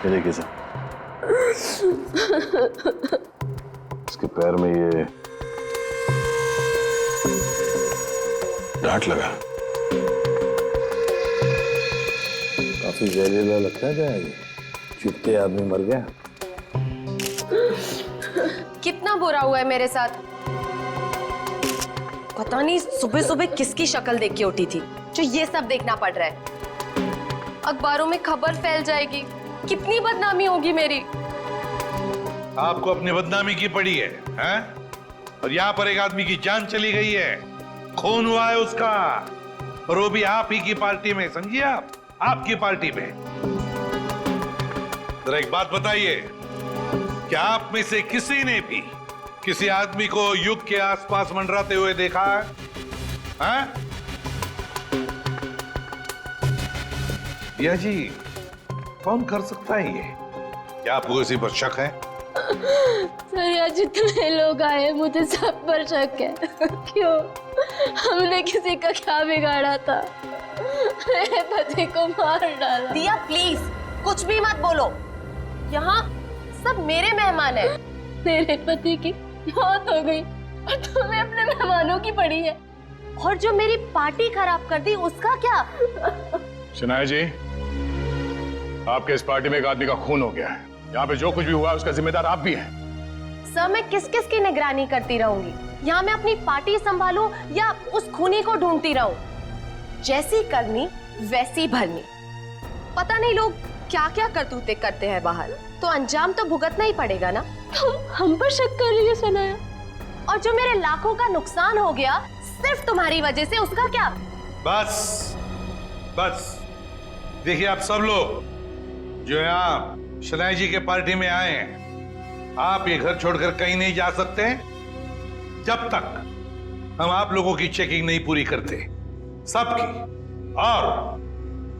ये देखिए सर, इसके पैर में ये डांट लगा। काफी जहरीला लगता है। ये चुपते आदमी मर गया। कितना बुरा हुआ है मेरे साथ। पता नहीं सुबह सुबह किसकी शक्ल देख के उठी थी जो ये सब देखना पड़ रहा है। अखबारों में खबर फैल जाएगी, कितनी बदनामी होगी मेरी। आपको अपनी बदनामी की पड़ी है, हैं? और यहाँ पर एक आदमी की जान चली गई है, खून हुआ है उसका, और वो भी आप ही की पार्टी में। समझिए आप, आपकी पार्टी में। जरा एक बात बताइए, क्या आप में से किसी ने भी किसी आदमी को युग के आसपास मंडराते हुए देखा है? हैं? या जी, कौन कर सकता है ये? क्या आपको किसी पर शक है? सर, यहाँ जितने लोग आए मुझे सब पर शक है। क्यों? हमने किसी का क्या बिगाड़ा था? मेरे पति को मार डाला। दिया प्लीज कुछ भी मत बोलो, यहाँ सब मेरे मेहमान हैं। मेरे पति की मौत हो गई और तुम्हें अपने मेहमानों की पड़ी है। और जो मेरी पार्टी खराब कर दी उसका क्या? शनाया जी, आपके इस पार्टी में एक आदमी का खून हो गया है। यहाँ पे जो कुछ भी हुआ उसका जिम्मेदार आप भी हैं। सर, मैं किस किस की निगरानी करती रहूंगी? यहाँ मैं अपनी पार्टी संभालूं या उस खूनी को ढूंढती रहूं? जैसी करनी वैसी भरनी। पता नहीं लोग क्या क्या करतूते करते हैं बाहर, तो अंजाम तो भुगतना ही पड़ेगा ना। तुम हम पर शक कर रही है सनाया? और जो मेरे लाखों का नुकसान हो गया सिर्फ तुम्हारी वजह से, उसका क्या? बस बस, देखिए आप सब लोग जो यहाँ शनाया जी के पार्टी में आए हैं, आप ये घर छोड़कर कहीं नहीं जा सकते जब तक हम आप लोगों की चेकिंग नहीं पूरी करते, सबकी। और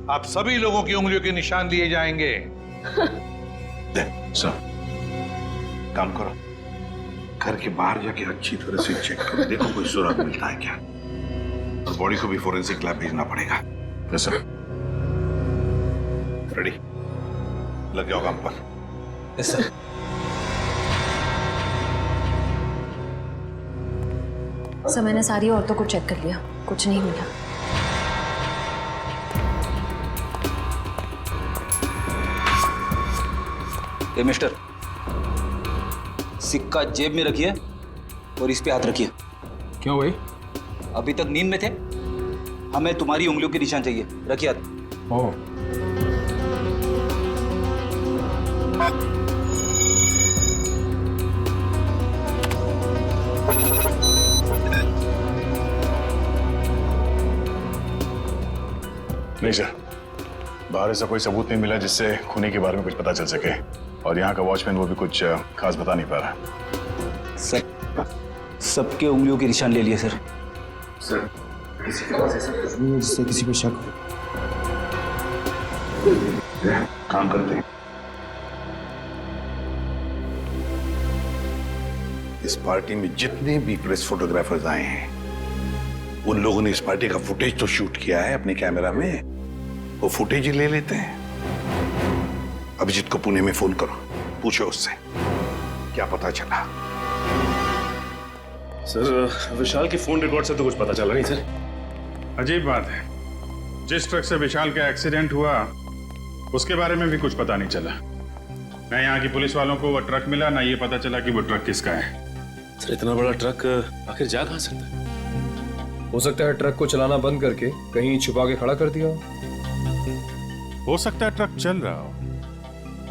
आप सभी लोगों की उंगलियों के निशान लिए जाएंगे। सर, काम करो, घर के बाहर जाके अच्छी तरह से चेक करो, देखो कोई सुराग मिलता है क्या। और बॉडी को भी फोरेंसिक लैब भेजना पड़ेगा। Yes sir. रेडी, लग जाओ काम पर। Yes sir. सर, मैंने सारी औरतों को चेक कर लिया, कुछ नहीं मिला। ए मिस्टर, सिक्का जेब में रखिए और इस पे हाथ रखिए। क्यों भाई? अभी तक नींद में थे, हमें तुम्हारी उंगलियों के निशान चाहिए। रखिए हाथ। ओह, नहीं सर, बाहर ऐसा कोई सबूत नहीं मिला जिससे खूनी के बारे में कुछ पता चल सके, और यहाँ का वॉचमैन वो भी कुछ खास बता नहीं पा रहा। सबके उंगलियों के निशान ले लिए सर। सर, किसी के पास ऐसा कुछ नहीं है जिससे किसी पे शक हो। काम करते हैं। इस पार्टी में जितने भी प्रेस फोटोग्राफर्स आए हैं, उन लोगों ने इस पार्टी का फुटेज तो शूट किया है अपने कैमरा में, वो फुटेज ही ले लेते हैं। अभिजीत को पुणे में फोन करो, पूछो उससे क्या पता चला। सर, विशाल के फोन रिकॉर्ड से तो कुछ पता चला नहीं सर। अजीब बात है, जिस ट्रक से विशाल का एक्सीडेंट हुआ उसके बारे में भी कुछ पता नहीं चला। ना यहाँ की पुलिस वालों को वो ट्रक मिला, ना ये पता चला कि वो ट्रक किसका है। सर, इतना बड़ा ट्रक आखिर जा कहाँ सकता है? हो सकता है ट्रक को चलाना बंद करके कहीं छुपा के खड़ा कर दिया हो सकता है ट्रक चल रहा हो,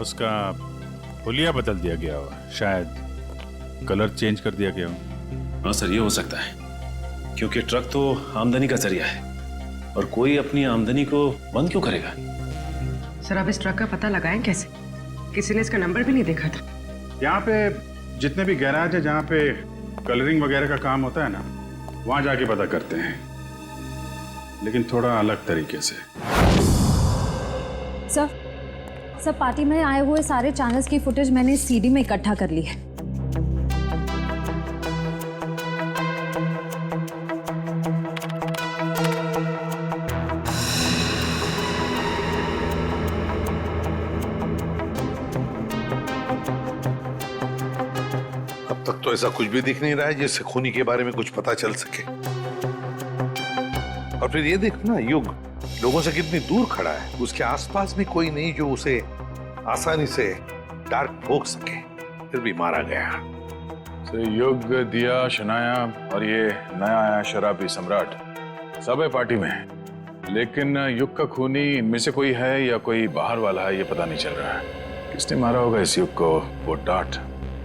उसका हुलिया बदल दिया गया हो, शायद कलर चेंज कर दिया गया हो। हाँ सर, ये हो सकता है, क्योंकि ट्रक तो आमदनी का जरिया है और कोई अपनी आमदनी को बंद क्यों करेगा? सर, अब इस ट्रक का पता लगाएं कैसे? किसी ने इसका नंबर भी नहीं देखा था। यहाँ पे जितने भी गैराज है जहाँ पे कलरिंग वगैरह का काम होता है ना, वहाँ जाके पता करते हैं, लेकिन थोड़ा अलग तरीके से। सर, पार्टी में आए हुए सारे चैनल्स की फुटेज मैंने सीडी में इकट्ठा कर ली है। तक तो ऐसा कुछ भी दिख नहीं रहा है जिससे खूनी के बारे में कुछ पता चल सके। और फिर ये देखना, युग लोगों से कितनी दूर खड़ा है, उसके आसपास भी कोई नहीं जो उसे आसानी से डार्क ठोक सके, फिर भी मारा गया। तो युग, दिया, शनाया और ये नया आया शराबी सम्राट सब है पार्टी में, लेकिन युग का खूनी इनमें से कोई है या कोई बाहर वाला है ये पता नहीं चल रहा है। किसने मारा होगा इस युग को? वो डांट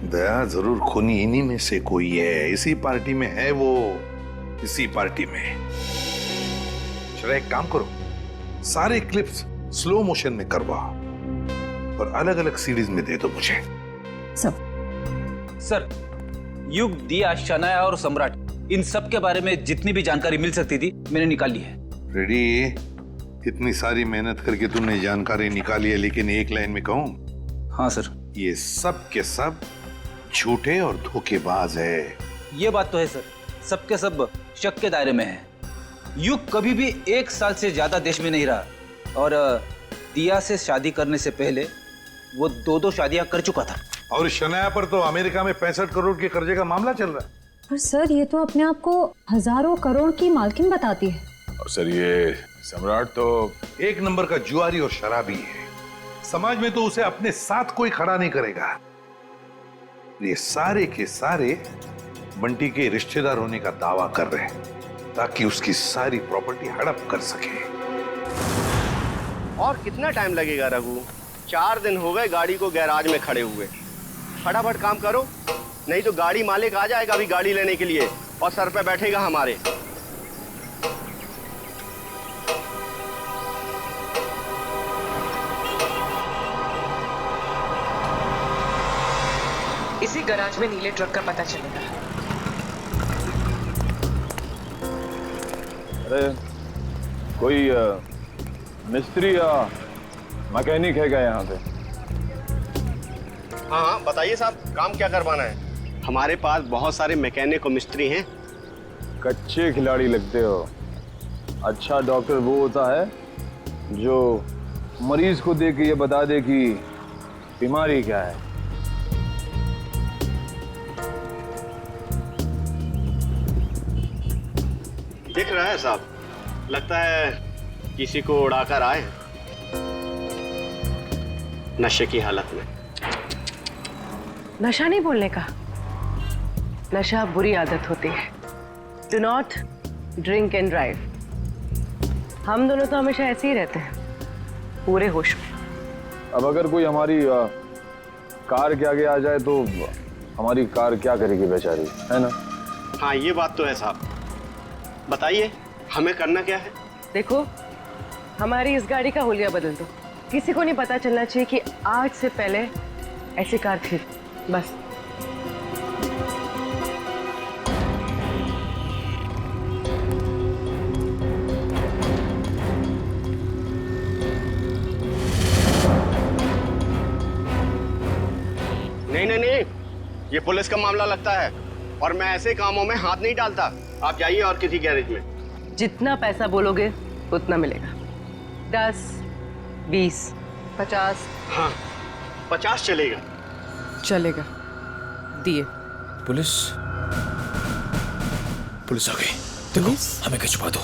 दया, जरूर खूनी इन्हीं में से कोई है, इसी पार्टी में है वो, इसी पार्टी में। चलो एक काम करो, सारे क्लिप्स स्लो मोशन में करवाओ और अलग अलग सीरीज में दे दो मुझे। सर, युग, दिया, शनाया और सम्राट, इन सब के बारे में जितनी भी जानकारी मिल सकती थी मैंने निकाल ली है। रेडी? इतनी सारी मेहनत करके तुमने जानकारी निकाली है, लेकिन एक लाइन में कहूं? हाँ सर। ये सब के सब झूठे और धोखेबाज है। ये बात तो है सर, सबके सब शक के दायरे में है। युग कभी भी 1 साल से ज्यादा देश में नहीं रहा और दिया से शादी करने से पहले वो 2 शादियां कर चुका था। और शनाया पर तो अमेरिका में 65 करोड़ के कर्जे का मामला चल रहा है। पर सर ये तो अपने आप को हजारों करोड़ की मालकिन बताती है। और सर ये सम्राट तो एक नंबर का जुआरी और शराबी है। समाज में तो उसे अपने साथ कोई खड़ा नहीं करेगा। ये सारे के सारे बंटी के रिश्तेदार होने का दावा कर रहे हैं ताकि उसकी सारी प्रॉपर्टी हड़प कर सके। और कितना टाइम लगेगा रघु? 4 दिन हो गए गाड़ी को गैराज में खड़े हुए। फटाफट काम करो, नहीं तो गाड़ी मालिक आ जाएगा अभी गाड़ी लेने के लिए और सर पे बैठेगा हमारे। इसी गैराज में नीले ट्रक का पता चलेगा। अरे कोई मिस्त्री या मैकेनिक है क्या यहाँ पे? हाँ बताइए साहब, काम क्या करवाना है? हमारे पास बहुत सारे मैकेनिक और मिस्त्री हैं। कच्चे खिलाड़ी लगते हो। अच्छा डॉक्टर वो होता है जो मरीज को देख के ये बता दे कि बीमारी क्या है। दिख रहा है साहब, लगता है किसी को उड़ाकर आए हैं नशे की हालत में। नशा नहीं बोलने का, नशा बुरी आदत होती है। Do not drink and drive. हम दोनों तो हमेशा ऐसे ही रहते हैं, पूरे होश में। अब अगर कोई हमारी कार के आगे आ जाए तो हमारी कार क्या करेगी बेचारी, है ना? हाँ ये बात तो है साहब। बताइए हमें करना क्या है? देखो, हमारी इस गाड़ी का हुलिया बदल दो। किसी को नहीं पता चलना चाहिए कि आज से पहले ऐसी कार थी, बस। नहीं, ये पुलिस का मामला लगता है और मैं ऐसे कामों में हाथ नहीं डालता। आप जाइए और किसी गैरेज में। जितना पैसा बोलोगे उतना मिलेगा। 10, 20, 50। हाँ 50 चलेगा। चलेगा, दिए। पुलिस आ गई। देखो, हमें कहीं छुपा दो,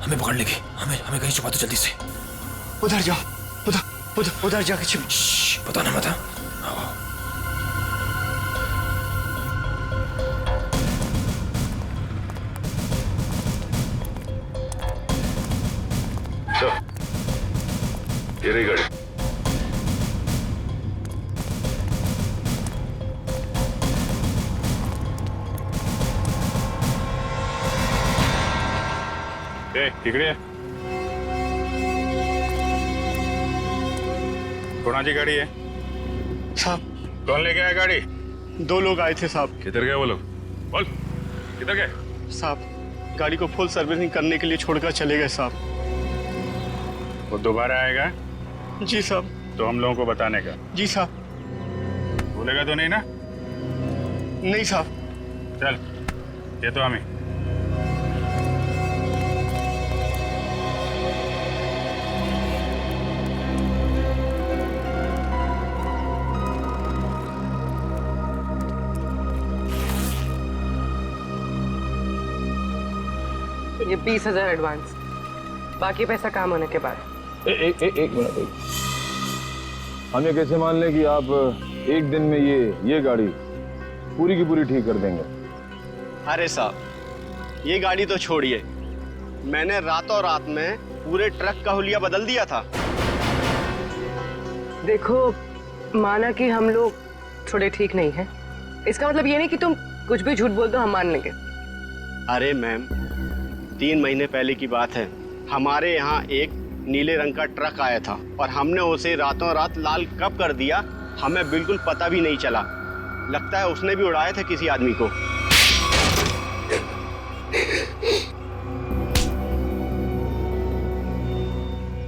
हमें पकड़ लेगी। हमें कहीं छुपा दो जल्दी से। उधर जाओ, उधर जाके छुप। पता ना मत। ये रही गाड़ी। तिकडे कोणाची गाड़ी है साहब? कौन लेके आया गाड़ी? 2 लोग आए थे साहब। किधर गए वो लोग? बोल, किधर गए? साहब गाड़ी को फुल सर्विसिंग करने के लिए छोड़कर चले गए साहब। वो दोबारा आएगा? जी साहब। तो हम लोगों को बताने का? जी साहब। भूलेगा तो नहीं ना? नहीं साहब। चल, ये तो हमें। ये 20,000 एडवांस, बाकी पैसा काम होने के बाद। एक मिनट। हम ये कैसे मान लें कि आप एक दिन में ये गाड़ी पूरी की पूरी ठीक कर देंगे? अरे साहब, ये गाड़ी तो छोड़िए, मैंने रातों रात में पूरे ट्रक का हुलिया बदल दिया था। देखो, माना कि हम लोग थोड़े ठीक नहीं हैं, इसका मतलब ये नहीं कि तुम कुछ भी झूठ बोल दो हम मान लेंगे। अरे मैम, 3 महीने पहले की बात है, हमारे यहाँ एक नीले रंग का ट्रक आया था और हमने उसे रातों रात लाल कब कर दिया हमें बिल्कुल पता भी नहीं चला। लगता है उसने भी उड़ाया था किसी आदमी को।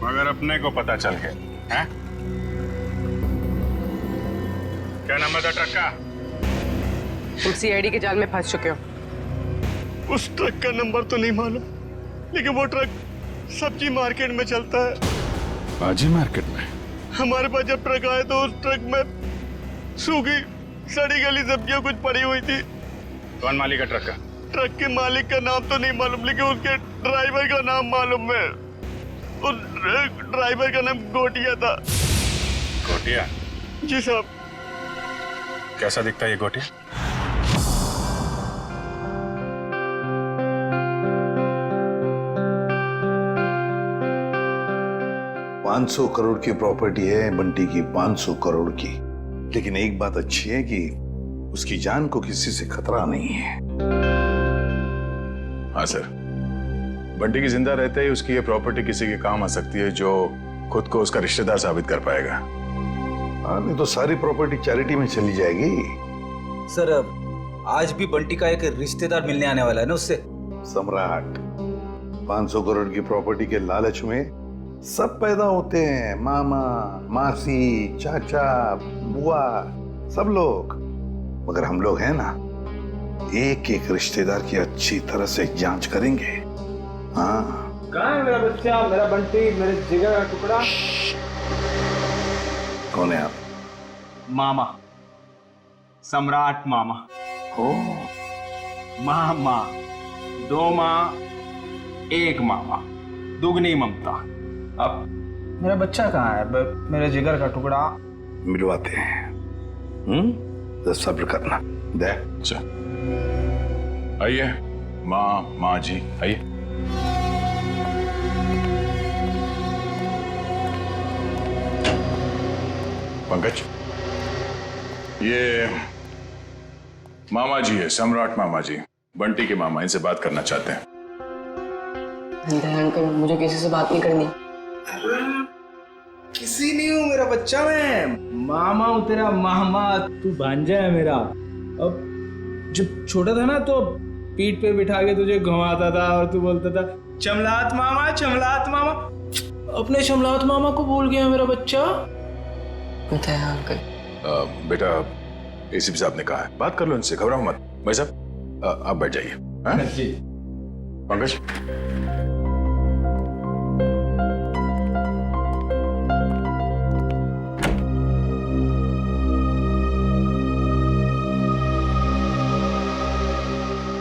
मगर अपने को पता चल गया है? क्या नंबर था ट्रक का? तुम सीआईडी के जाल में फंस चुके हो। उस ट्रक का नंबर तो नहीं मालूम, लेकिन वो ट्रक सब्जी मार्केट में चलता है। भाजी मार्केट में? हमारे पास जब ट्रक आया तो उस ट्रक में सूखी सड़ी गली सब्जियां कुछ पड़ी हुई थी। कौन मालिक है ट्रक का? ट्रक के मालिक का नाम तो नहीं मालूम, लेकिन उसके ड्राइवर का नाम मालूम है। उस ड्राइवर का नाम गोटिया था। गोटिया? जी साहब। कैसा दिखता है ये गोटिया? $500 करोड़ की प्रॉपर्टी है बंटी की, 500 करोड़ की। लेकिन एक बात अच्छी है कि उसकी जान को किसी से खतरा नहीं है। हाँ सर, बंटी की जिंदा रहते ही उसकी ये प्रॉपर्टी किसी के काम आ सकती है जो खुद को उसका रिश्तेदार साबित कर पाएगा। हाँ, नहीं तो सारी प्रॉपर्टी चैरिटी में चली जाएगी। सर, आज भी बंटी का एक रिश्तेदार मिलने आने वाला है ना उससे। सम्राट, 500 करोड़ की प्रॉपर्टी के लालच में सब पैदा होते हैं, मामा, मासी, चाचा, बुआ, सब लोग। मगर हम लोग हैं ना, एक एक रिश्तेदार की अच्छी तरह से जांच करेंगे। हाँ। कहाँ है मेरा बच्चा, मेरा बंटी, मेरे जिगर का टुकड़ा? कौन है आप? मामा, सम्राट मामा। ओ, मामा, 2 माँ, 1 मामा, दुगनी ममता। अब मेरा बच्चा कहाँ है, मेरे जिगर का टुकड़ा? मिलवाते हैं। तो सब्र करना। दे। अच्छा, आइए माँ जी, आइए। पंकज, ये मामा जी है, सम्राट मामा जी, बंटी के मामा, इनसे बात करना चाहते हैं। अंकल, मुझे किसी से बात नहीं करनी। किसी नहीं हूँ मेरा बच्चा, मैं मामा हूँ तेरा मामा, तू भांजा है मेरा। अब जब छोटा था ना तो पीठ पे बिठा के तुझे घुमाता था और तू बोलता था चमलात मामा, चमलात मामा। अपने चमलात मामा को भूल गया मेरा बच्चा। अंकल बेटा, एसीपी साहब ने कहा है, बात कर लो इनसे, घबराओ मत। भाई साहब आप बैठ जाइए। जी पंकज,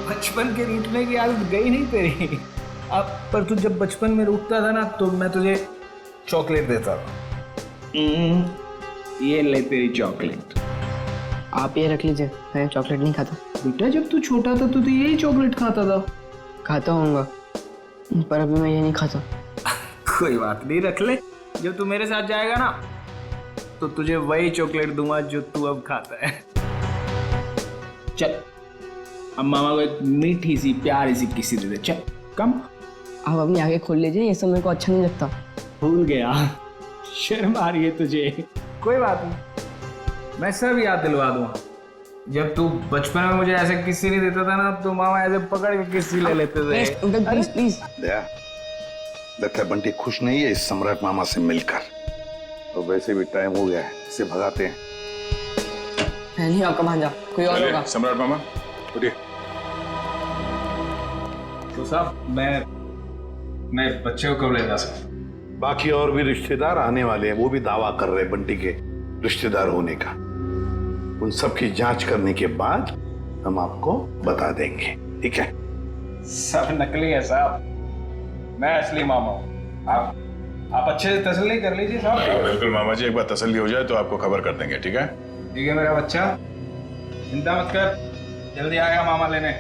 बचपन के रूठने की आदत गई नहीं तेरी। अब पर तू जब बचपन में रूठता था ना तो मैं तुझे चॉकलेट देता था। ये ले तेरी चॉकलेट। आप ये रख लीजिए, मैं चॉकलेट नहीं खाता। बेटा, जब तू छोटा था तो यही चॉकलेट खाता था। खाता होऊंगा, पर अभी मैं ये नहीं खाता। कोई बात नहीं, रख ले। जब तू मेरे साथ जाएगा ना तो तुझे वही चॉकलेट दूंगा जो तू अब खाता है। चल, अब मामा को एक मीठी सी प्यारी सी किसी दे दे। चल कम। आप अपनी आगे खोल लीजिए, ये सब मेरे को अच्छा नहीं लगता। भूल गया, शर्म आ रही है तुझे। कोई बात नहीं, मैं सब याद दिलवा दूंगा। जब तू बचपन में मुझे ऐसे किसी नहीं देता था ना तो मामा ऐसे पकड़ के किसी ले लेते थे। Please please. लगता है बंटी खुश नहीं है इस सम्राट मामा से मिलकर। तो वैसे भी टाइम हो गया है, इसे भगाते हैं। नहीं आपका भांजा, कोई और होगा। सम्राट मामा उठिए। तो साहब, मैं बच्चे को कब ले जा सकता? बाकी और भी रिश्तेदार आने वाले हैं, वो भी दावा कर रहे हैं बंटी के रिश्तेदार होने का। उन सब की जांच करने के बाद हम आपको बता देंगे, ठीक है? सब नकली है साहब, मैं असली मामा हूँ। आप अच्छे से तसल्ली कर लीजिए साहब। बिल्कुल मामा जी, एक बार तसल्ली हो जाए तो आपको खबर कर देंगे, ठीक है? ठीक है मेरा बच्चा, चिंता मत कर, जल्दी आएगा मामा लेने।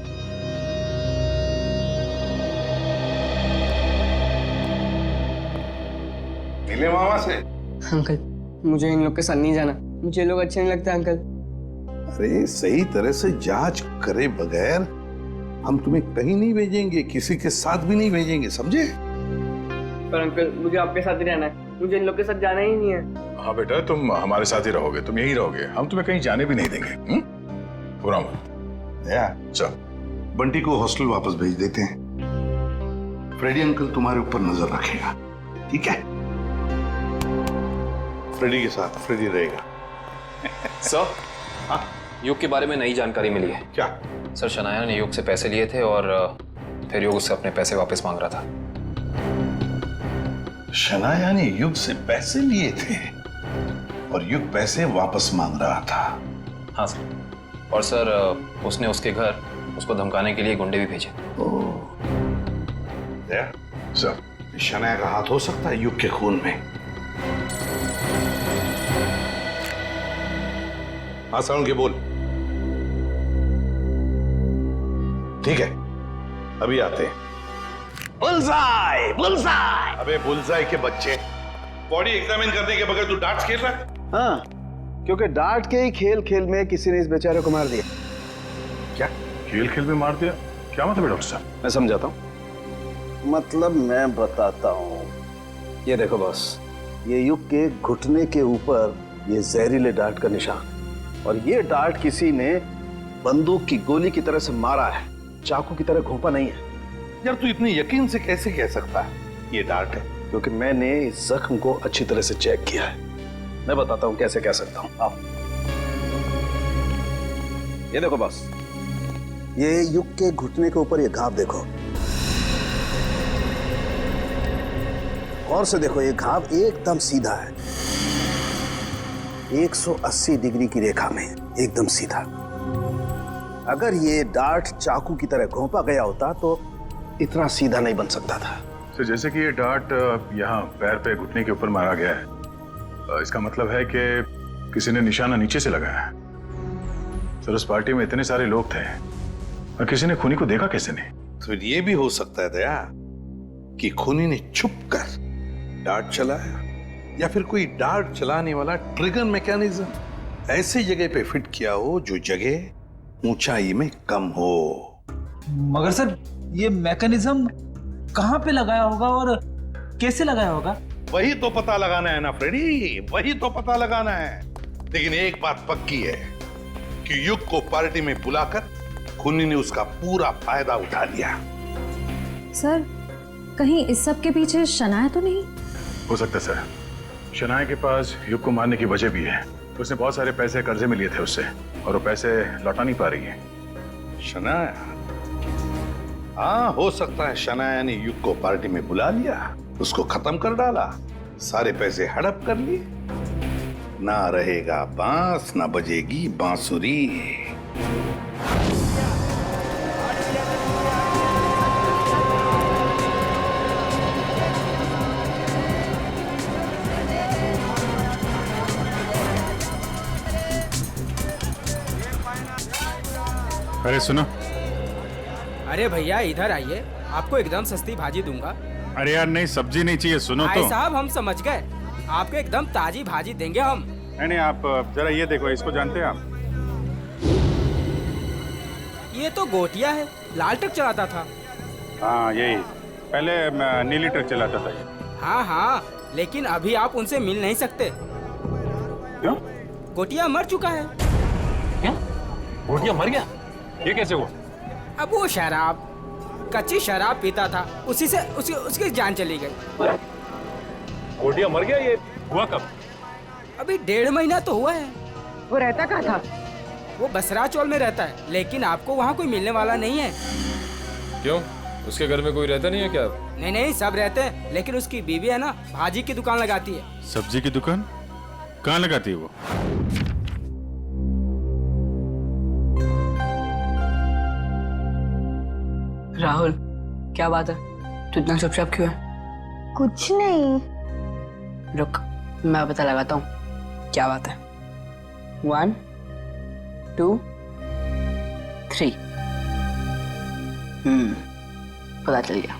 मिले मामा से? अंकल मुझे इन लोग के साथ नहीं जाना, मुझे लोग अच्छे नहीं लगते अंकल। अरे सही तरह से जांच करे बगैर हम तुम्हें कहीं नहीं भेजेंगे, किसी के साथ भी नहीं भेजेंगे, समझे? पर अंकल मुझे आपके साथ ही रहना है, मुझे इन लोग के साथ जाना ही नहीं है। हाँ बेटा, तुम हमारे साथ ही रहोगे, तुम यहीं रहोगे, हम तुम्हें कहीं जाने भी नहीं देंगे। पूरा चल, बंटी को हॉस्टल वापस भेज देते हैं। फ्रेडी अंकल तुम्हारे ऊपर नजर रखेगा, ठीक है? फ्रेडी के साथ फ्रेडी रहेगा। सर, हाँ, युग के बारे में नई जानकारी मिली है। क्या? सर, शनाया ने युग से पैसे लिए थे और फिर युग उससे अपने पैसे वापस मांग रहा था। शनाया ने युग से पैसे लिए थे और युग पैसे वापस मांग रहा था? हाँ सर, और सर उसने उसके घर उसको धमकाने के लिए गुंडे भी भेजे। सर, शनाया का हाथ हो सकता है युग के खून में। हाँ साउंड के बोल। ठीक है, अभी आते हैं। Bullseye, bullseye. अबे बुलसाई के बच्चे, बॉडी एग्जामिन करने के बगैर तू डार्ट्स खेल रहा है? हाँ, क्योंकि डार्ट के ही खेल खेल में किसी ने इस बेचारे को मार दिया। क्या खेल खेल में मार दिया? क्या मतलब है डॉक्टर साहब? मैं समझाता हूँ। मतलब मैं बताता हूँ। ये देखो बॉस, ये युग के घुटने के ऊपर ये जहरीले डार्ट का निशान, और ये डार्ट किसी ने बंदूक की गोली की तरह से मारा है, चाकू की तरह घोंपा नहीं है। यार तू इतनी यकीन से कैसे कह सकता है ये डार्ट है? क्योंकि मैंने इस जख्म को अच्छी तरह से चेक किया है। मैं बताता हूँ कैसे कह सकता हूँ। आप ये देखो बॉस, ये युग के घुटने के ऊपर ये घाव देखो, और से देखो, ये घाव एकदम सीधा है, 180 डिग्री की रेखा में एकदम सीधा। अगर ये डार्ट चाकू की तरह घोंपा गया होता तो इतना सीधा नहीं बन सकता था। तो जैसे कि ये डार्ट यहाँ पैर पे घुटने के ऊपर मारा गया है, इसका मतलब है कि किसी ने निशाना नीचे से लगाया है। सर, उस पार्टी में इतने सारे लोग थे और किसी ने खूनी को देखा कैसे नहीं? तो ये भी हो सकता है दया कि खूनी ने छुप कर डार्ट चलाया, या फिर कोई डार्ट चलाने वाला ट्रिगर मैकेनिज्म ऐसी जगह पे फिट किया हो जो जगह ऊंचाई में कम हो। मगर सर, ये मैकेनिज्म कहाँ पे लगाया होगा और कैसे लगाया होगा? वही तो पता लगाना है ना फ्रेडी, वही तो पता लगाना है। लेकिन एक बात पक्की है कि युग को पार्टी में बुलाकर खूनी ने उसका पूरा फायदा उठा लिया। सर, कहीं इस सब के पीछे शनाया तो नहीं? हो सकता है सर, शनाया के पास युग को मारने की वजह भी है। उसने बहुत सारे पैसे कर्जे में लिए थे उससे, और वो पैसे लौटा नहीं पा रही है। शनाया? हाँ, हो सकता है शनाया ने युग को पार्टी में बुला लिया, उसको खत्म कर डाला, सारे पैसे हड़प कर लिए। ना रहेगा बांस, ना बजेगी बांसुरी। अरे सुनो। अरे भैया इधर आइए, आपको एकदम सस्ती भाजी दूंगा। अरे यार नहीं, सब्जी नहीं चाहिए, सुनो तो। भाई साहब, हम समझ गए, आपको एकदम ताजी भाजी देंगे हम। नहीं, आप जरा ये देखो, इसको जानते हैं आप? ये तो गोटिया है, लाल ट्रक चलाता था। हाँ यही, पहले नीली ट्रक चलाता था ये। हाँ हाँ, लेकिन अभी आप उनसे मिल नहीं सकते। क्यों? गोटिया मर चुका है। क्या? गोटिया मर गया? ये कैसे हुआ? अब वो शराब, कच्ची शराब पीता था, उसी से उसकी जान चली गई। गोटिया मर गया? ये हुआ कब? अभी 1.5 महीना तो हुआ है। वो रहता कहाँ था? वो बसरा चौल में रहता है, लेकिन आपको वहाँ कोई मिलने वाला नहीं है। क्यों? उसके घर में कोई रहता नहीं है क्या? नहीं नहीं, सब रहते हैं, लेकिन उसकी बीवी है ना, भाजी की दुकान लगाती है। सब्जी की दुकान? कहाँ लगाती है वो? राहुल, क्या बात है? तू इतना चुपचाप क्यों है? कुछ नहीं। रुक, मैं पता लगाता हूँ क्या बात है। 1 2 3। पता चल गया।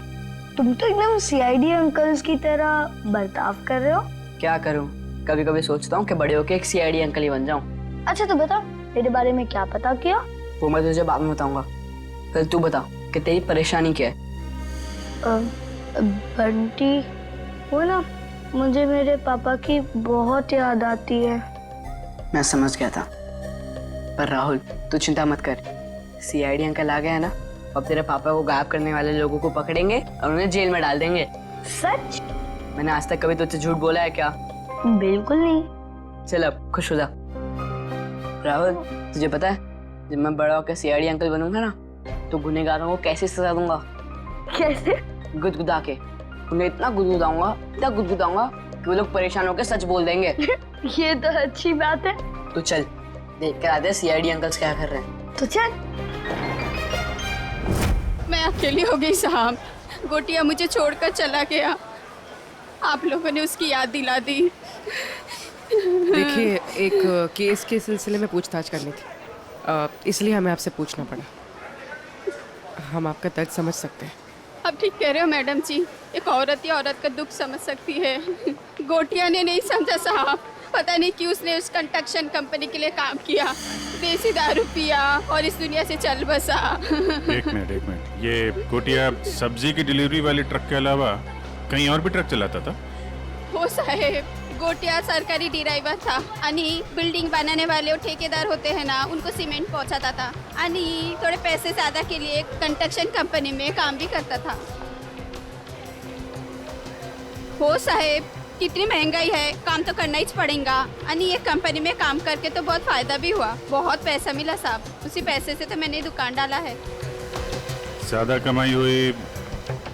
तुम तो एकदम सीआईडी अंकल्स की तरह बर्ताव कर रहे हो। क्या करूं, कभी कभी सोचता हूँ कि बड़े होके एक सीआईडी अंकल ही बन जाऊं। अच्छा तो बता, तेरे बारे में क्या पता किया? वो मैं तुझे बाद में बताऊंगा। पहले तू बता कि तेरी परेशानी क्या है। बंटी, वो ना, मुझे मेरे पापा की बहुत याद आती है। मैं समझ गया था, पर राहुल तू चिंता मत कर। सीआईडी अंकल आ गए हैं ना, अब तेरे पापा को गायब करने वाले लोगों को पकड़ेंगे और उन्हें जेल में डाल देंगे। सच? मैंने आज तक कभी तुझसे झूठ बोला है क्या? बिल्कुल नहीं। चल अब खुश हो जा। राहुल, तुझे पता है जब मैं बड़ा होकर सीआईडी अंकल बनूंगा ना, तो गुनहगारों को कैसे सजा दूंगा? कैसे? गुदगुदा के। उन्हें इतना गुदगुदाऊंगा कि वो लोग परेशान होकर सच बोल देंगे। ये तो अच्छी बात है। तो चल देख कर आते सीआईडी अंकल्स क्या कर रहे हैं। तो चल। मैं अकेली हो गई साहब। गोटिया मुझे छोड़कर चला गया। आप लोगों ने उसकी याद दिला दी। देखिए, एक केस के सिलसिले में पूछताछ करनी थी, इसलिए हमें आपसे पूछना पड़ा। हम आपका दर्द समझ सकते हैं। अब ठीक कह रहे हो मैडम जी, एक औरत ही औरत का दुख समझ सकती है। गोटिया ने नहीं समझा साहब, पता नहीं क्यों उसने उस कंस्ट्रक्शन कंपनी के लिए काम किया, देसी दारू पिया और इस दुनिया से चल बसा। एक मिनट, ये गोटिया सब्जी की डिलीवरी वाली ट्रक के अलावा कहीं और भी ट्रक चलाता था? हो साहेब, गोटिया सरकारी ड्राइवर था आणि बिल्डिंग बनाने वाले और ठेकेदार होते हैं ना, उनको सीमेंट पहुंचाता था आणि थोड़े पैसे ज्यादा के लिए कंस्ट्रक्शन कंपनी में काम भी करता था। हो साहेब, कितनी महंगाई है, काम तो करना ही पड़ेगा। आणि ये कंपनी में काम करके तो बहुत फायदा भी हुआ, बहुत पैसा मिला साहब। उसी पैसे से तो मैंने दुकान डाला है। ज्यादा कमाई हुई,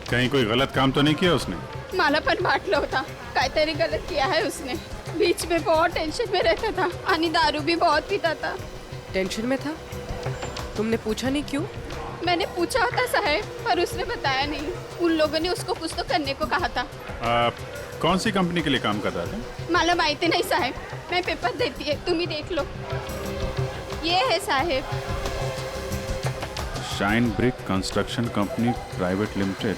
कहीं कोई गलत काम तो नहीं किया उसने? मला पण वाटलं होता काहीतरी गलत किया है उसने। बीच में बहुत टेंशन में रहता था आणि दारू भी बहुत पीता था। टेंशन में था? तुमने पूछा नहीं क्यों? मैंने पूछा होता साहब, पर उसने बताया नहीं। उन लोगों ने उसको कुछ तो करने को कहा था। कौन सी कंपनी के लिए काम कर रहा था? मला माहिती नहीं साहब, मैं पेपर देती है, तुम ही देख लो। ये है साहब, shine brick construction company private limited,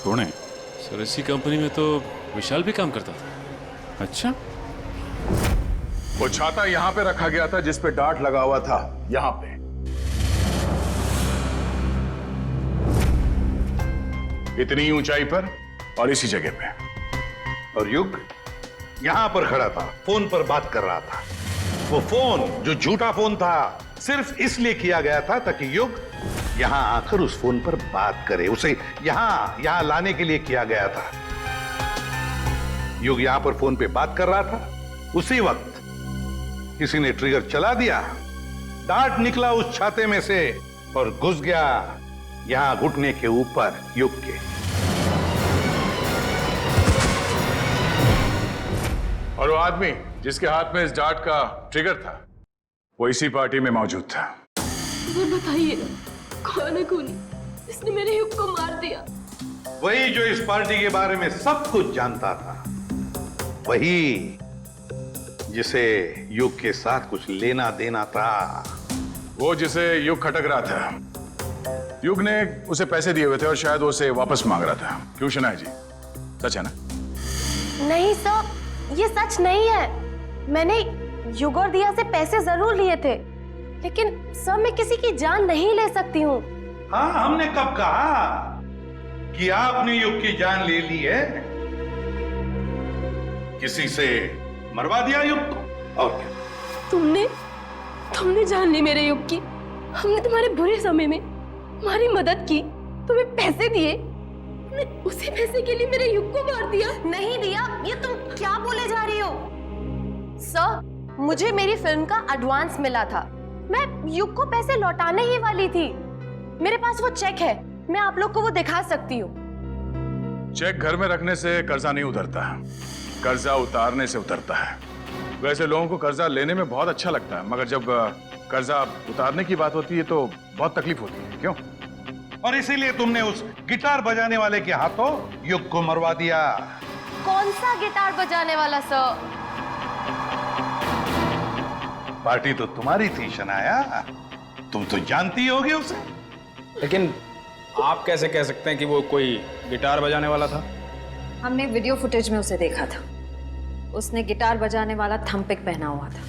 Pune. Sir इसी कंपनी में तो विशाल भी काम करता था। अच्छा, वो छाता यहां पे रखा गया था जिस पे डार्ट लगा हुआ था, यहां पे। इतनी ऊंचाई पर और इसी जगह पे। और युग यहां पर खड़ा था, फोन पर बात कर रहा था। वो फोन जो झूठा फोन था, सिर्फ इसलिए किया गया था ताकि युग यहां आकर उस फोन पर बात करे। उसे यहां लाने के लिए किया गया था। युग यहां पर फोन पे बात कर रहा था, उसी वक्त किसी ने ट्रिगर चला दिया, डार्ट निकला उस छाते में से और घुस गया यहां घुटने के ऊपर युग के। और वो आदमी जिसके हाथ में इस डार्ट का ट्रिगर था, वो इसी पार्टी में मौजूद था। मुझे बताइए ना, कौन है खूनी? इसने मेरे युग को मार दिया। वही जो इस पार्टी के बारे में सब कुछ जानता था, वही जिसे युग के साथ कुछ लेना देना था। वो जिसे युग खटक रहा था। युग ने उसे पैसे दिए हुए थे और शायद वो उसे वापस मांग रहा था। क्यों शनाया जी, सच है ना? नहीं सर, ये सच नहीं है। मैंने युग और दिया से पैसे जरूर लिए थे, लेकिन सर मैं किसी की जान नहीं ले सकती हूँ। हाँ, हमने कब कहा कि आपने युग की जान ले ली है? किसी से मरवा दिया युग को, और क्या? तुमने जान ली मेरे युग की। हमने तुम्हारे बुरे समय में तुम्हारी मदद की, तुम्हें पैसे दिए, तुमने उसी पैसे के लिए मेरे युग को मार दिया। नहीं दिया, ये तुम क्या बोले जा रही हो? सर, मुझे मेरी फिल्म का एडवांस मिला था। मैं युग को पैसे लौटाने ही वाली थी। मेरे पास वो चेक है, मैं आप लोग को वो दिखा सकती हूँ। चेक घर में रखने से कर्जा नहीं उतरता, कर्जा उतारने से उतरता है। वैसे लोगों को कर्जा लेने में बहुत अच्छा लगता है, मगर जब कर्जा उतारने की बात होती है तो बहुत तकलीफ होती है। क्यों? और इसीलिए तुमने उस गिटार बजाने वाले के हाथों युग को मरवा दिया। कौन सा गिटार बजाने वाला सर? पार्टी तो तुम्हारी थी शनाया, तुम तो जानती होगी उसे। लेकिन आप कैसे कह सकते हैं कि वो कोई गिटार बजाने वाला था? हमने वीडियो फुटेज में उसे देखा था। उसने गिटार बजाने वाला थंपिक पहना हुआ था।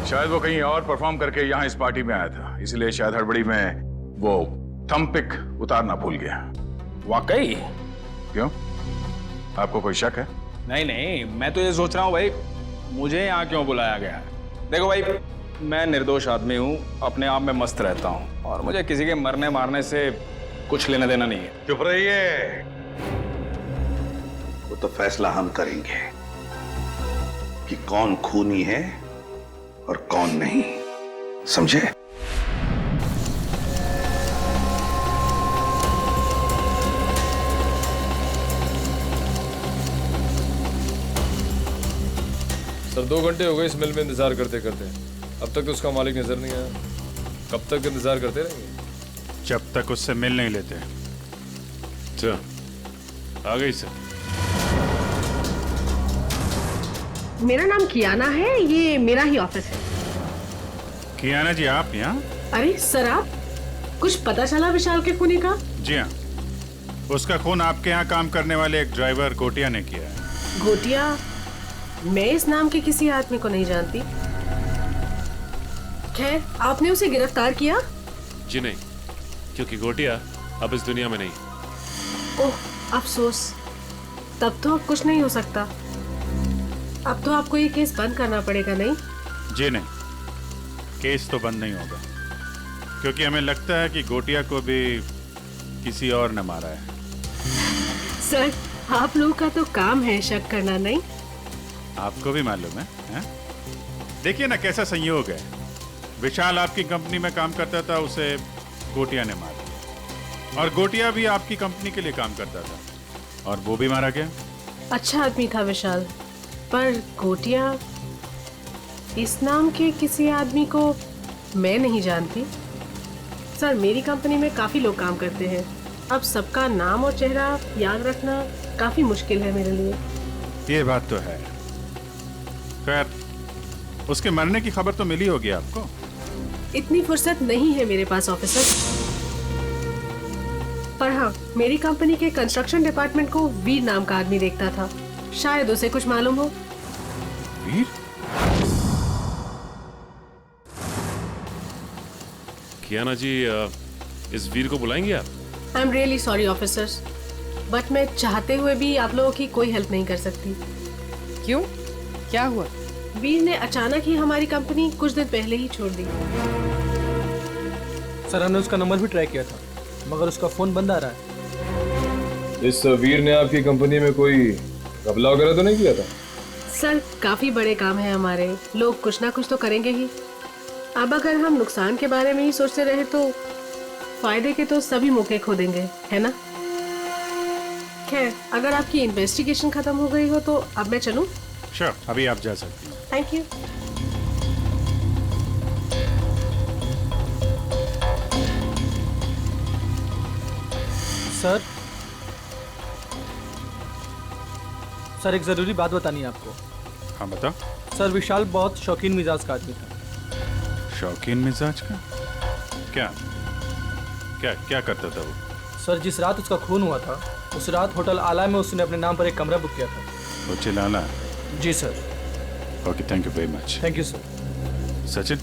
शायद वो कहीं और परफॉर्म करके यहाँ इस पार्टी में आया था, इसलिए शायद हड़बड़ी में वो थंपिक उतारना भूल गया। वाकई? क्यों, आपको कोई शक है? नहीं नहीं, मैं तो ये सोच रहा हूँ भाई, मुझे यहाँ क्यों बुलाया गया? देखो भाई, मैं निर्दोष आदमी हूँ, अपने आप में मस्त रहता हूँ और मुझे किसी के मरने मारने से कुछ लेना देना नहीं है। चुप रहिए, वो तो फैसला हम करेंगे कि कौन खूनी है और कौन नहीं, समझे? सर 2 घंटे हो गए इस मिल में इंतजार करते करते, अब तक उसका मालिक नजर नहीं आया। कब तक इंतजार करते रहेंगे? जब तक उससे मिल नहीं लेते। अच्छा, आ गई सर। मेरा नाम कियाना है, ये मेरा ही ऑफिस है। कियाना जी, आप यहाँ? अरे सर, आप कुछ पता चला विशाल के खूनी का? जी हाँ, उसका खून आपके यहाँ काम करने वाले एक ड्राइवर गोटिया ने किया है। गोटिया? मैं इस नाम के किसी आदमी को नहीं जानती। खैर, आपने उसे गिरफ्तार किया? जी नहीं, क्योंकि गोटिया अब इस दुनिया में नहीं। ओह, अफसोस। तब तो अब कुछ नहीं हो सकता। अब तो आपको ये केस बंद करना पड़ेगा, नहीं? जी नहीं, केस तो बंद नहीं होगा, क्योंकि हमें लगता है कि गोटिया को भी किसी और ने मारा है। सर, आप लोगों का तो काम है शक करना, नहीं? आपको भी मालूम है, हैं? देखिए ना कैसा संयोग है। विशाल आपकी कंपनी में काम करता था, उसे गोटिया ने मार दिया, और गोटिया भी आपकी कंपनी के लिए काम करता था और वो भी मारा गया। अच्छा आदमी था विशाल, पर गोटिया, इस नाम के किसी आदमी को मैं नहीं जानती। सर, मेरी कंपनी में काफी लोग काम करते हैं, अब सबका नाम और चेहरा याद रखना काफी मुश्किल है मेरे लिए। ये बात तो है। खैर, उसके मरने की खबर तो मिली होगी आपको? इतनी फुर्सत नहीं है मेरे पास ऑफिसर, पर हाँ, मेरी कंपनी के कंस्ट्रक्शन डिपार्टमेंट को वीर नाम का आदमी देखता था, शायद उसे कुछ मालूम हो। वीर? कियाना जी, इस वीर को बुलाएंगे आप? I am really sorry officers, but मैं चाहते हुए भी आप लोगों की कोई हेल्प नहीं कर सकती। क्यों, क्या हुआ? वीर ने अचानक ही हमारी कंपनी कुछ दिन पहले ही छोड़ दी। सर, हमने उसका नंबर भी ट्राई किया था, मगर उसका फोन बंद आ रहा है। इस वीर ने आपकी कंपनी में कोई घपला वगैरह तो नहीं किया था? सर, काफी बड़े काम है हमारे, लोग कुछ ना कुछ तो करेंगे ही। अब अगर हम नुकसान के बारे में ही सोचते रहे तो फायदे के तो सभी मौके खो देंगे, है ना? खैर, अगर आपकी इन्वेस्टिगेशन खत्म हो गई हो तो अब मैं चलूं? श्योर, अभी आप जा सकती हैं। Thank you. सर, एक जरूरी बात बतानी है आपको। हाँ, बताओ। सर, विशाल बहुत शौकीन मिजाज का आदमी था। शौकीन मिजाज का? क्या क्या क्या करता था वो? सर, जिस रात उसका खून हुआ था, उस रात होटल आला में उसने अपने नाम पर एक कमरा बुक किया था। होटल आला? जी sir. Okay, thank you very much. Thank you sir. Sachin,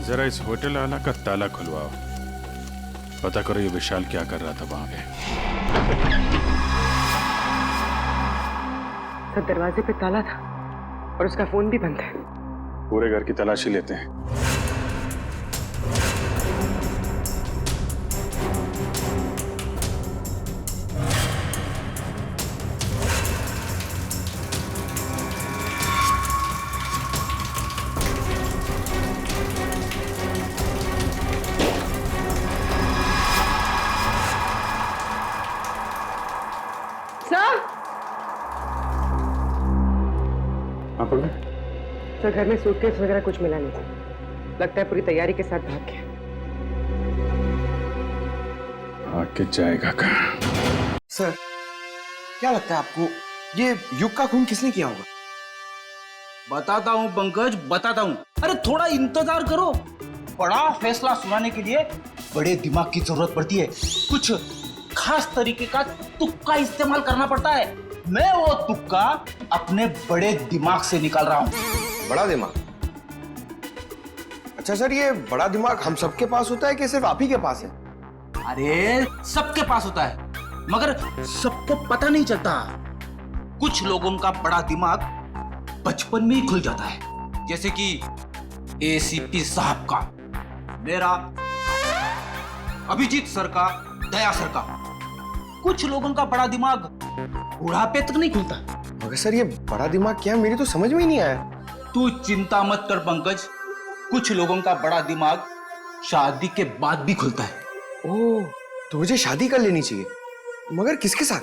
जरा इस होटल आला का ताला खुलवाओ, पता करो ये विशाल क्या कर रहा था वहां पे। सर, दरवाजे पे ताला था और उसका फोन भी बंद है। पूरे घर की तलाशी लेते हैं। सर, घर में सूटकेस वगैरह कुछ मिला नहीं। लगता है पूरी तैयारी के साथ भाग गया। आके जाएगा कहाँ? सर, क्या लगता है आपको ये युग का खून किसने किया होगा? बताता हूँ पंकज, बताता हूँ। अरे थोड़ा इंतजार करो। बड़ा फैसला सुनाने के लिए बड़े दिमाग की जरूरत पड़ती है। कुछ खास तरीके का तुक्का इस्तेमाल करना पड़ता है। मैं वो तुक्का अपने बड़े दिमाग से निकाल रहा हूँ। बड़ा दिमाग? अच्छा सर, ये बड़ा दिमाग हम सबके पास होता है कि सिर्फ आप ही के पास है? अरे सबके पास होता है, मगर सबको पता नहीं चलता। कुछ लोगों का बड़ा दिमाग बचपन में ही खुल जाता है, जैसे कि एसीपी साहब का, मेरा, अभिजीत सर का, दया सर का। कुछ लोगों का बड़ा दिमाग बुढ़ापे तक नहीं खुलता। मगर सर ये बड़ा दिमाग क्या है, मेरी तो समझ में ही नहीं आया। तू चिंता मत कर पंकज, कुछ लोगों का बड़ा दिमाग शादी के बाद भी खुलता है। ओह, तो मुझे शादी कर लेनी चाहिए, मगर किसके साथ?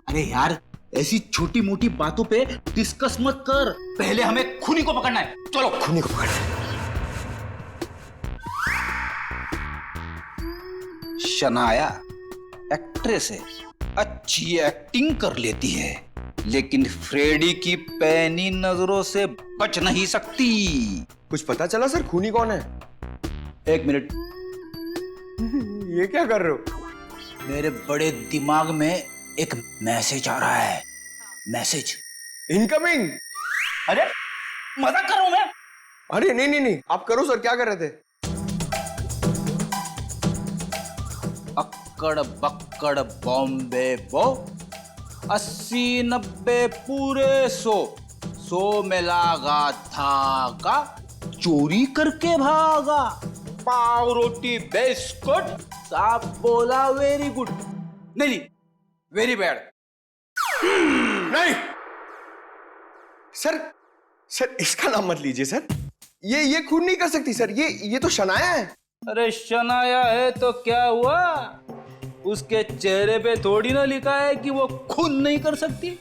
अरे यार, ऐसी छोटी मोटी बातों पे डिस्कस मत कर, पहले हमें खूनी को पकड़ना है। चलो खूनी को पकड़ना है। शनाया एक्ट्रेस है, अच्छी एक्टिंग कर लेती है, लेकिन फ्रेडी की पैनी नजरों से बच नहीं सकती। कुछ पता चला सर खूनी कौन है? एक मिनट। ये क्या कर रहे हो? मेरे बड़े दिमाग में एक मैसेज आ रहा है। Message incoming. अरे मजाक कर रहा हूं मैं। अरे नहीं नहीं नहीं, आप करो सर, क्या कर रहे थे? अक्कड़ बक्कड़ बॉम्बे बो, 80-90 पूरे 100 में लागा धागा, चोरी करके भागा, पाव रोटी बिस्कुट, साहब बोला वेरी गुड। नहीं, वेरी बैड। नहीं सर, सर इसका नाम मत लीजिए सर। ये खून नहीं कर सकती सर, ये तो शनाया है। अरे शनाया है तो क्या हुआ? उसके चेहरे पे थोड़ी ना लिखा है कि वो खून नहीं कर सकती।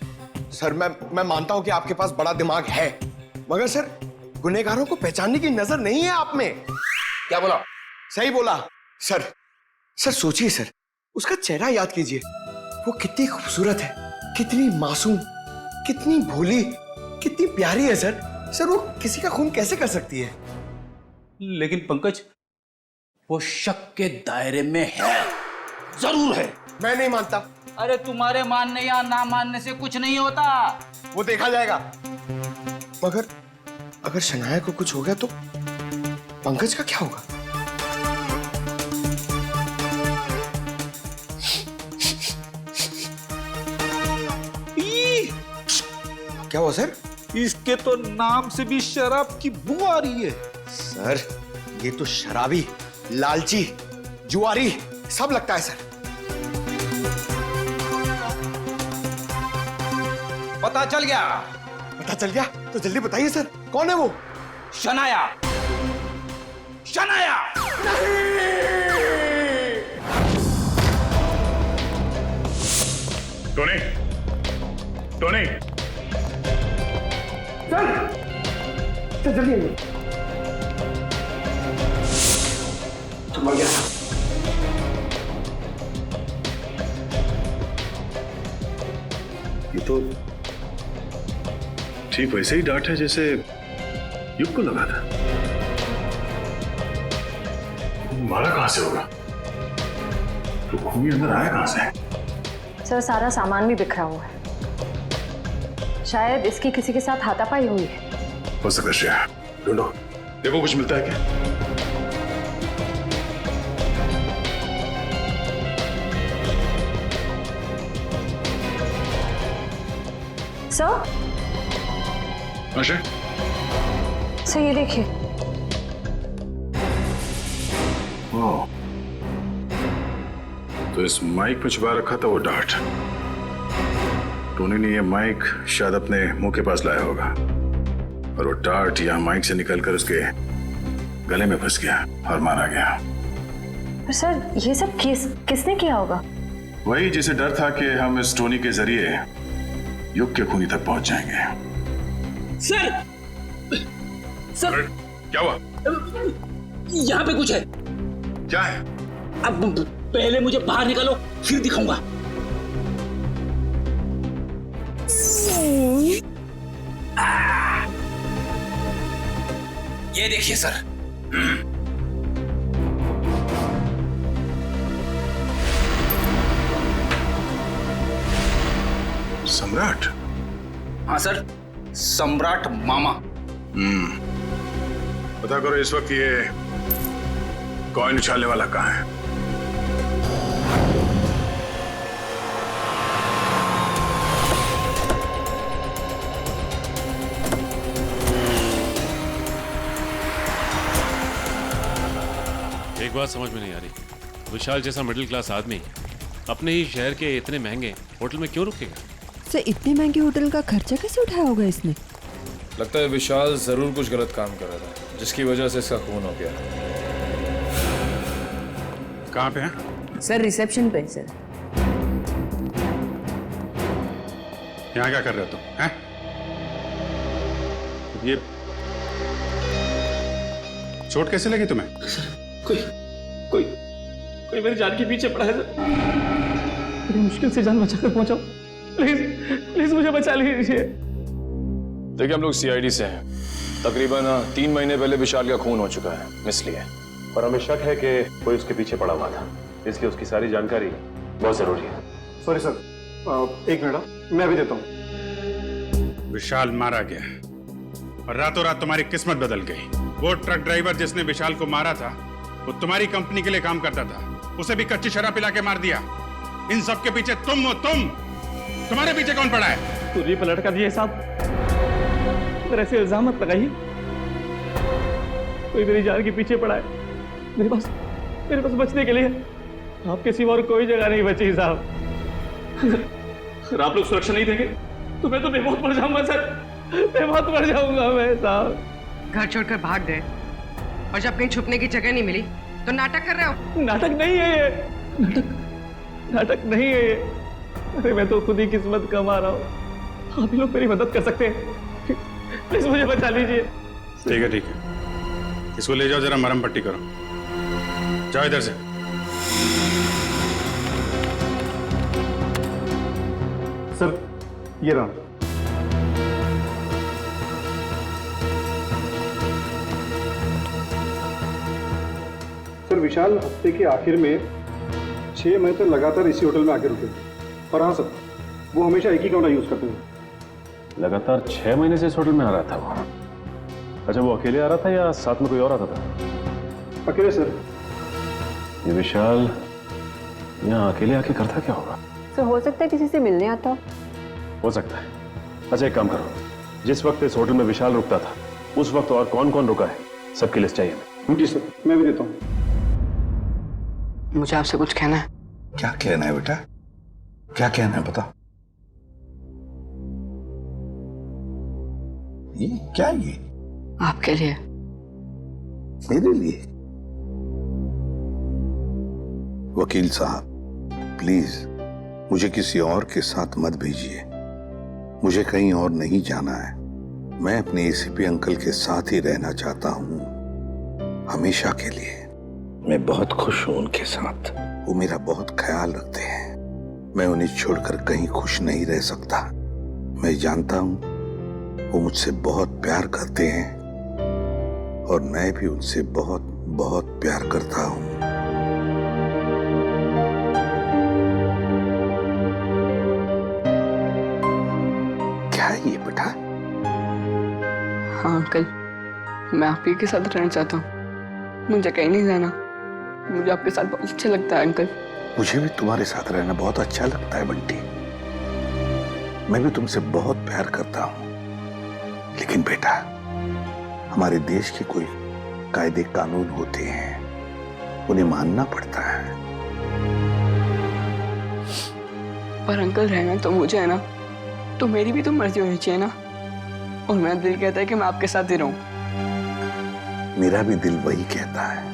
सर मैं मानता हूं कि आपके पास बड़ा दिमाग है, मगर सर गुनहगारों को पहचानने की नजर नहीं है आप में। क्या बोला? सही बोला सर। सर सोचिए सर, उसका चेहरा याद कीजिए, वो कितनी खूबसूरत है, कितनी मासूम, कितनी भोली, कितनी प्यारी है सर। सर वो किसी का खून कैसे कर सकती है? लेकिन पंकज, वो शक के दायरे में है, जरूर है। मैं नहीं मानता। अरे तुम्हारे मानने या ना मानने से कुछ नहीं होता, वो देखा जाएगा। मगर अगर शनाया को कुछ हो गया तो पंकज का क्या होगा? क्या हुआ सर? इसके तो नाम से भी शराब की बू आ रही है। सर ये तो शराबी, लालची, जुआरी सब लगता है सर। पता चल गया? पता चल गया तो जल्दी बताइए सर, कौन है वो? Shanaya. Shanaya Tony, Tony, sir जल्दी आइए। तुम आ गया। ये तो ठीक वैसे ही डांट है जैसे युग को लगा था। मारा कहां से होगा? तो खूनी अंदर आया कहां से? सर सारा सामान भी बिखरा हुआ है, शायद इसकी किसी के साथ हाथापाई हुई है। हो सकता है श्रेया, ढूंढो, देखो कुछ मिलता है क्या? सर, सर ये देखिए। ओह, तो इस माइक में छुपा रखा था वो डार्ट। टोनी ने ये माइक शायद अपने मुंह के पास लाया होगा और वो डार्ट यहाँ माइक से निकलकर उसके गले में फंस गया और मारा गया। पर सर ये सब किसने किया होगा? वही जिसे डर था कि हम इस टोनी के जरिए युग के खूनी तक पहुंच जाएंगे। सर, सर, क्या हुआ? यहाँ पे कुछ है। क्या है? अब पहले मुझे बाहर निकालो, फिर दिखाऊंगा। ये देखिए सर। सम्राट? हाँ सर, सम्राट मामा। पता करो इस वक्त ये कॉइन उछालने वाला कहाँ है? एक बात समझ में नहीं आ रही, विशाल जैसा मिडिल क्लास आदमी अपने ही शहर के इतने महंगे होटल में क्यों रुकेगा? सर इतने महंगे होटल का खर्चा कैसे उठाया होगा इसने? लगता है विशाल जरूर कुछ गलत काम कर रहा था, जिसकी वजह से इसका खून हो गया। कहाँ पे है? सर रिसेप्शन पे सर। यहाँ क्या कर रहे हो तुम? हैं? ये चोट कैसे लगी तुम्हें? कोई मेरी जान के पीछे पड़ा है सर। बड़ी मुश्किल से जान बचाकर पहुंचाओ, प्लीज मुझे बचा लीजिए। देखिए, हम लोग सीआईडी से हैं। तकरीबन 3 महीने पहले विशाल का खून हो चुका है, इसलिए। और हमें शक है कि कोई उसके पीछे पड़ा हुआ था, इसलिए उसकी सारी जानकारी बहुत जरूरी है। सॉरी सर, एक मिनट, मैं भी देता हूँ। विशाल मारा गया और रातों रात तुम्हारी किस्मत बदल गई। वो ट्रक ड्राइवर जिसने विशाल को मारा था, वो तुम्हारी कंपनी के लिए काम करता था, उसे भी कच्ची शराब पिला के मार दिया। इन सब के पीछे तुम हो। तुम्हारे पीछे कौन पड़ा है? तुझे पलट कर दिए साहब, मेरे से इल्जाम मत लगाइए। कोई मेरी जान के पीछे पड़ा है। मेरे पास बचने के लिए आपके सिवा और कोई जगह नहीं बची साहब। अगर आप लोग सुरक्षा नहीं देंगे तो मैं तो बेमौत मर जाऊंगा सर, बेमौत मर जाऊंगा मैं साहब। घर छोड़कर भाग गए और जब कहीं छुपने की जगह नहीं मिली तो नाटक कर रहे हो? नाटक नहीं है ये, नाटक नहीं है ये। अरे मैं तो खुद ही किस्मत कमा रहा हूँ। आप लोग मेरी मदद कर सकते हैं, प्लीज मुझे बचा लीजिए। ठीक है, इसको ले जाओ, जरा मरहम पट्टी करो। जाओ इधर से। सर ये रहा। सर विशाल हफ्ते के आखिर में 6 महीने तक लगातार इसी होटल में आके रुके। और हाँ सर, वो हमेशा एक ही कमरा यूज करते थे। लगातार 6 महीने से इस होटल में आ रहा था वो? अच्छा, वो अकेले आ रहा था या साथ में कोई और आता था? अकेले सर। ये विशाल यहाँ अकेले आके करता क्या होगा? सर हो सकता है किसी से मिलने आता हो सकता है। अच्छा, एक काम करो, जिस वक्त इस होटल में विशाल रुकता था उस वक्त और कौन कौन रुका है, सबकी लिस्ट चाहिए हमें। जी सर, मैं भी देता हूँ। मुझे आपसे कुछ कहना है। क्या कहना है बेटा? क्या कहना है बता। ये क्या है? ये आपके लिए। मेरे लिए? वकील साहब, प्लीज मुझे किसी और के साथ मत भेजिए। मुझे कहीं और नहीं जाना है। मैं अपने एसीपी अंकल के साथ ही रहना चाहता हूँ, हमेशा के लिए। मैं बहुत खुश हूं उनके साथ। वो मेरा बहुत ख्याल रखते हैं। मैं उन्हें छोड़कर कहीं खुश नहीं रह सकता। मैं जानता हूं वो मुझसे बहुत प्यार करते हैं और मैं भी उनसे बहुत बहुत प्यार करता हूं। क्या है ये बेटा? हाँ अंकल, मैं आप ही के साथ रहना चाहता हूँ। मुझे कहीं नहीं जाना। मुझे आपके साथ बहुत अच्छा लगता है अंकल। मुझे भी तुम्हारे साथ रहना बहुत अच्छा लगता है बंटी। मैं भी तुमसे बहुत प्यार करता हूं। लेकिन बेटा, हमारे देश के कोई कायदे कानून होते हैं, उन्हें मानना पड़ता है। पर अंकल रहना तो मुझे है ना, तो मेरी भी तो मर्जी होनी चाहिए ना। और मेरा दिल कहता है कि मैं आपके साथ ही रहूं। मेरा भी दिल वही कहता है।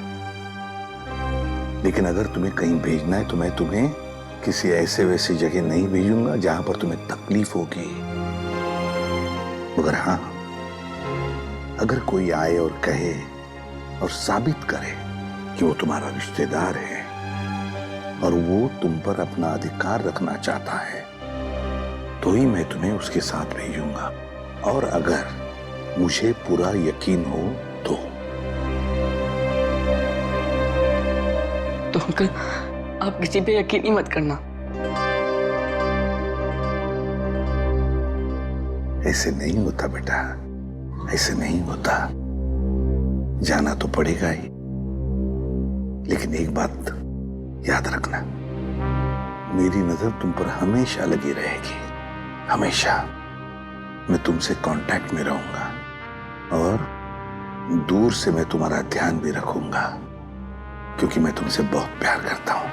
लेकिन अगर तुम्हें कहीं भेजना है तो मैं तुम्हें किसी ऐसे वैसी जगह नहीं भेजूंगा जहां पर तुम्हें तकलीफ होगी। मगर हाँ, अगर कोई आए और कहे और साबित करे कि वो तुम्हारा रिश्तेदार है और वो तुम पर अपना अधिकार रखना चाहता है, तो ही मैं तुम्हें उसके साथ भेजूंगा। और अगर मुझे पूरा यकीन हो तो अंकल आप किसी पे यकीन ही मत करना। ऐसे नहीं होता बेटा, ऐसे नहीं होता। जाना तो पड़ेगा ही, लेकिन एक बात याद रखना, मेरी नजर तुम पर हमेशा लगी रहेगी, हमेशा। मैं तुमसे कांटेक्ट में रहूंगा और दूर से मैं तुम्हारा ध्यान भी रखूंगा, क्योंकि मैं तुमसे बहुत प्यार करता हूं।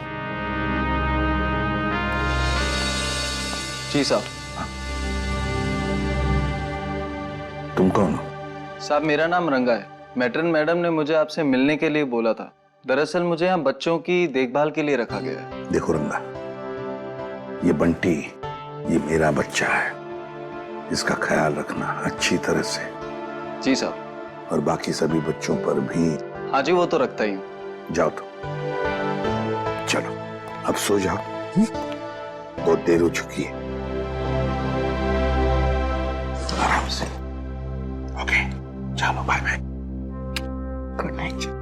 जी साहब। तुम कौन हो? साहब मेरा नाम रंगा है। मैट्रन मैडम ने मुझे आपसे मिलने के लिए बोला था। दरअसल मुझे यहाँ बच्चों की देखभाल के लिए रखा गया है। देखो रंगा, ये बंटी, ये मेरा बच्चा है, इसका ख्याल रखना अच्छी तरह से। जी साहब। और बाकी सभी बच्चों पर भी। हाँ जी, वो तो रखता ही हूँ। जाओ तो, चलो अब सो जाओ, बहुत देर हो चुकी है। आराम से। ओके, चलो बाय बाय। Good night.